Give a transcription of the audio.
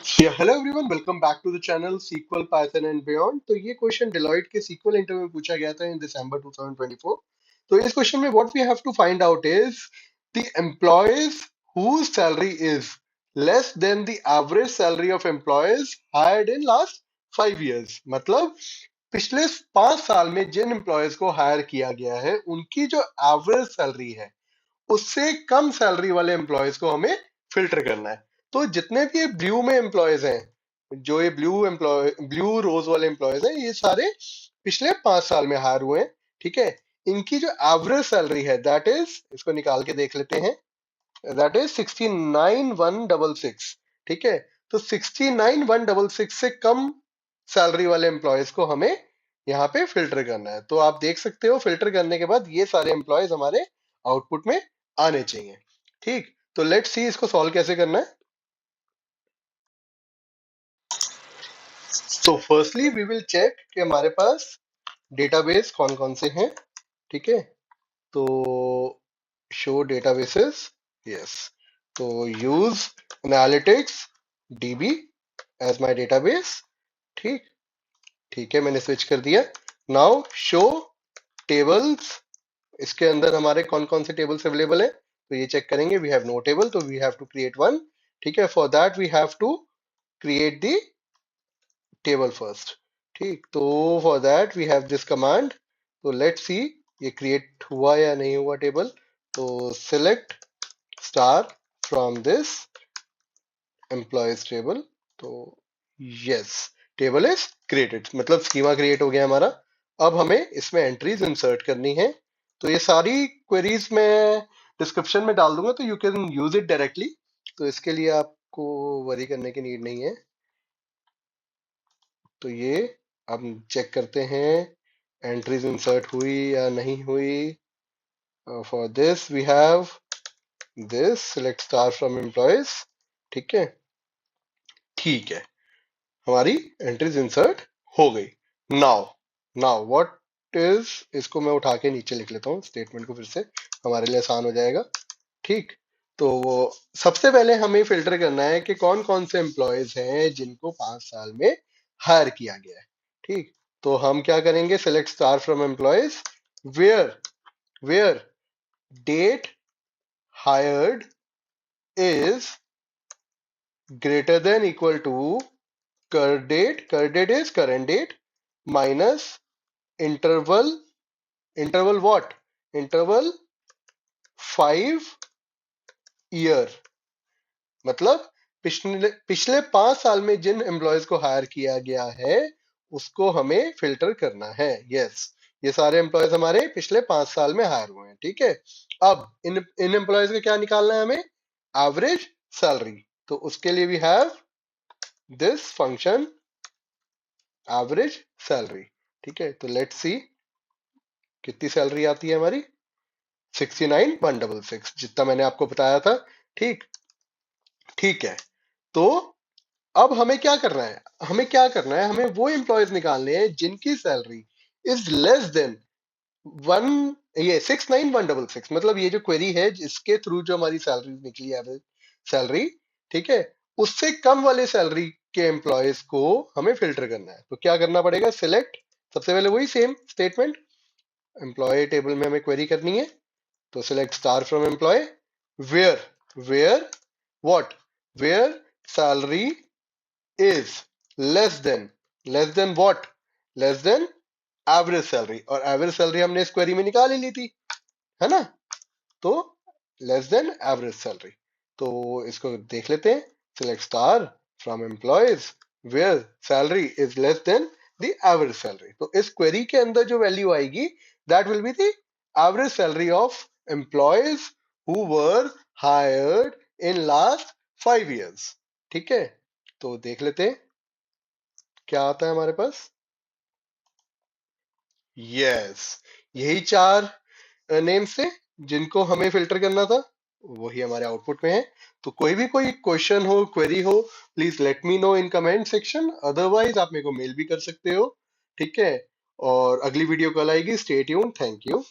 Hello everyone, welcome back to the channel SQL Python and beyond. तो ये question Deloitte के SQL interview में पूछा गया था इन दिसंबर 2024। तो इस क्वेश्चन में what we have to find out is the employees whose salary is less than the average salary of employees hired in last 5 years। मतलब पिछले 5 साल में जिन एम्प्लॉयज को हायर किया गया है उनकी जो एवरेज सैलरी है उससे कम सैलरी वाले एम्प्लॉयज को हमें फिल्टर करना है। तो जितने भी ये ब्लू में एम्प्लॉयज हैं, जो ये ब्लू रोज वाले एम्प्लॉयज हैं, ये सारे पिछले 5 साल में हायर हुए हैं। ठीक है, इनकी जो एवरेज सैलरी है दैट इज, इसको निकाल के देख लेते हैं, दैट इज 69,166। ठीक है, तो 69,166 से कम सैलरी वाले एम्प्लॉयज को हमें यहाँ पे फिल्टर करना है। तो आप देख सकते हो फिल्टर करने के बाद ये सारे एम्प्लॉयज हमारे आउटपुट में आने चाहिए। ठीक, तो लेट्स सी इसको सॉल्व कैसे करना है। तो फर्स्टली वी विल चेक कि हमारे पास डेटाबेस कौन कौन से हैं। ठीक है, तो शो डेटाबेसेस, यस, तो use analytics DB as my database. ठीक, ठीक है, मैंने स्विच कर दिया। नाउ शो टेबल्स, इसके अंदर हमारे कौन कौन से टेबल्स अवेलेबल है तो ये चेक करेंगे। वी हैव नो टेबल, तो we have to create one. ठीक है, for that we have to create the table first. ठीक, तो for that we have this command. तो लेट्स सी ये क्रिएट हुआ या नहीं हुआ टेबल। तो select star from this employees table. तो यस, टेबल इज क्रिएटेड, मतलब स्कीमा क्रिएट हो गया हमारा। अब हमें इसमें एंट्रीज इंसर्ट करनी है। तो ये सारी क्वेरीज मैं डिस्क्रिप्शन में डाल दूंगा, तो you can use it directly. तो इसके लिए आपको वरी करने की नीड नहीं है। तो ये अब चेक करते हैं एंट्रीज इंसर्ट हुई या नहीं हुई। For this we have this select star from employees. ठीक है, ठीक है, हमारी एंट्रीज इंसर्ट हो गई। नाउ, नाउ व्हाट इज, इसको मैं उठा के नीचे लिख लेता हूँ स्टेटमेंट को, फिर से हमारे लिए आसान हो जाएगा। ठीक, तो वो सबसे पहले हमें फिल्टर करना है कि कौन कौन से एम्प्लॉयज हैं जिनको 5 साल में हायर किया गया है। ठीक, तो हम क्या करेंगे, select star from employees where where date hired is greater than equal to curdate is current date minus interval, interval what, interval 5 year. मतलब पिछले पिछले 5 साल में जिन एम्प्लॉयज को हायर किया गया है उसको हमें फिल्टर करना है। यस, ये सारे एम्प्लॉयज हमारे पिछले 5 साल में हायर हुए हैं। ठीक है, अब इन एम्प्लॉयज का क्या निकालना है हमें, एवरेज सैलरी। तो उसके लिए we have this function average salary. ठीक है, तो लेट्स सी कितनी सैलरी आती है हमारी, 69,166, जितना मैंने आपको बताया था। ठीक, ठीक है, तो अब हमें क्या करना है, हमें क्या करना है, हमें वो एम्प्लॉयज निकालने हैं जिनकी salary is less then one, ये 69,166, मतलब ये जो क्वेरी है जिसके थ्रू जो हमारी सैलरी निकली एवरेज सैलरी, ठीक है, उससे कम वाले सैलरी के एम्प्लॉयज को हमें फिल्टर करना है। तो क्या करना पड़ेगा, सिलेक्ट, सबसे पहले वही सेम स्टेटमेंट, एम्प्लॉय टेबल में हमें क्वेरी करनी है। तो select star from employee where where what, where salary is less than, less than what, less than average salary. और एवरेज सैलरी हमने इस क्वेरी में निकाल ही ली थी, है ना। तो लेस देन एवरेज सैलरी, तो इसको देख लेते हैं, select star from employees where salary is less than the average salary. तो इस क्वेरी के अंदर जो वैल्यू आएगी that will be the average salary of employees who were hired in last 5 years। ठीक है, तो देख लेते हैं क्या आता है हमारे पास। यस, यही 4 नेम्स थे जिनको हमें फिल्टर करना था, वही हमारे आउटपुट में है। तो कोई क्वेश्चन हो, क्वेरी हो, please let me know in comment section, otherwise आप मेरे को मेल भी कर सकते हो। ठीक है, और अगली वीडियो कल आएगी, स्टे ट्यून्ड, थैंक यू।